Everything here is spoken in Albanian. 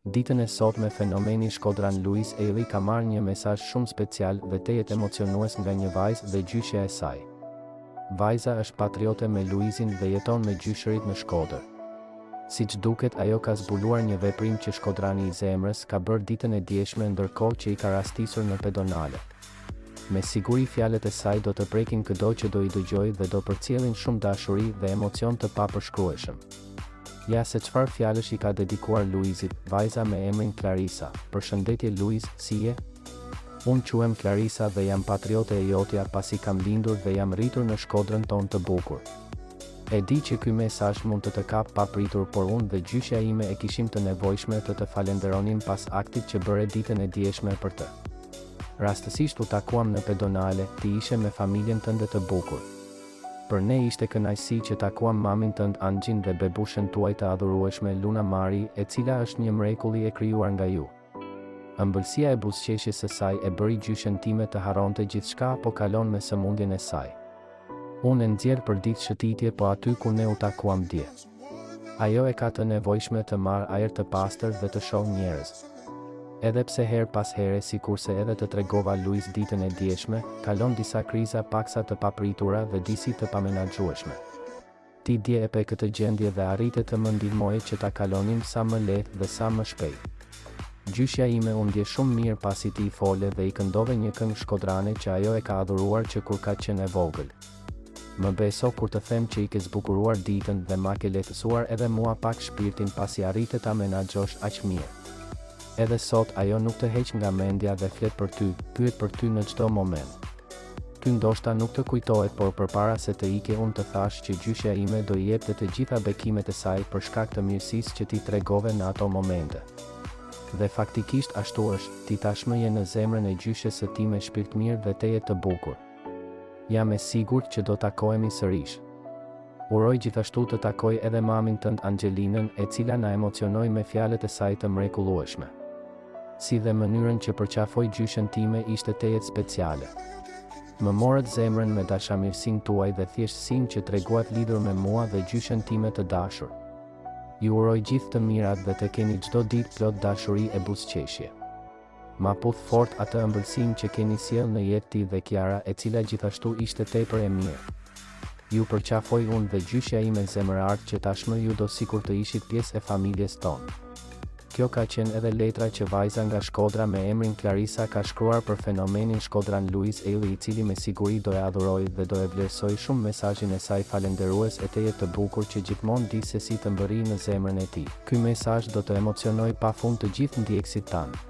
Ditën e sotme fenomeni Shkodran Luiz Eli ka marrë një mesazh shumë special dhe tejet emocionues nga një vajzë dhe gjyshja e saj. Vajza është patriote me Luizin dhe jeton me gjyshërit në Shkodër. Siç duket, ajo ka zbuluar një veprim që Shkodrani i zemrës ka bërë ditën e djeshme ndërkohë që i ka rastisur në pedonale. Me siguri fjalët e saj do të prekin çdo që do i dëgjojë dhe do përcjellin shumë dashuri dhe emocion të papërshkrueshëm. Ja se çfarë fjalësh i ka dedikuar Luizit, vajza me emrin Clarisa. Përshëndetje Luiz, si je? Unë quhem Clarisa dhe jam patriote e jotja pasi kam lindur dhe jam rritur në Shkodrën tonë të bukur. E di që ky mesazh mund të të kap papritur, por unë dhe gjyshja ime e kishim të nevojshme të falenderonim pas aktit që bëre ditën e djeshme për të. Rastësisht u takuam në pedonale, ti ishe me familjen tënde të bukur. Për ne ishte kënaqësi që takuam mamin tënd Angjin dhe bebushën tuaj të adhurueshme Luna Mari, e cila është një mrekulli e krijuar nga ju. Ëmbëlsia e buzëqeshjes së saj e bëri gjyshen time të harronte gjithçka apo kalon me sëmundjen e saj. Unë e nxjerr për ditë shëtitje, po aty ku ne u takuam dje. Ajo e ka të nevojshme të marrë ajër të pastër dhe të shohë njerëz. Edhe pse her pas here, sikurse edhe të tregova Luiz ditën e djeshme, kalon disa kriza paksa të papritura dhe disi të pamenaxhueshme. Ti dje e pe këtë gjendje dhe arrite të më ndihmoje që ta kalonim sa më lehtë dhe sa më shpejt. Gjyshja ime u ndje shumë mirë pasi ti i fole dhe i këndove një këngë shkodrane që ajo e ka adhuruar që kur ka qenë e vogël. Më beso kur të them që i ke zbukuruar ditën dhe ma ke lehtësuar edhe mua pak shpirtin pasi arrite ta menaxhosh aq mirë. Edhe sot ajo nuk të heq nga mendja dhe flet për ty, pyet për ty në çdo moment. Ty ndoshta nuk të kujtohet, por përpara se të ike unë të thash që gjyshja ime do i jepte të gjitha bekimet e saj për shkak të mirësisë që ti tregove në ato momente. Dhe faktikisht ashtu është, ti tashmë je në zemrën e gjyshes së time shpirtmirë dhe teje të bukur. Jam e sigurt që do takohemi sërish. Uroj gjithashtu të takoj edhe mamin tënd Angelinën, e cila na emocionoi me fjalët e saj të mrekullueshme. Si dhe mënyrën që përqafoi gjyshen time ishte tejet speciale. Më morët zemrën me dashamirësinë tuaj dhe thjeshtësinë që treguat lidhur me mua dhe gjyshen time të dashur. Ju uroj gjithë të mirat dhe të keni çdo ditë plot dashuri e buzëqeshje. Ma puth fort atë ëmbëlsinë që keni sjell në jetë ti dhe Kiara, e cila gjithashtu ishte tepër e mirë. Ju përqafoj unë dhe gjyshja ime zemërart që tashmë ju do sikur të ishit pjesë e familjes tonë. Kjo ka qenë edhe letra që vajza nga Shkodra me emrin Clarisa ka shkruar për fenomenin Shkodran Luiz Eli, i cili me siguri do e adhuroj dhe do e vlerësoj shumë mesazhin e saj falenderues e teje të bukur që gjithmonë di se si të mbërri në zemrën e tij. Ky mesazh do të emocionoj pafund të gjithë ndjekësit tanë.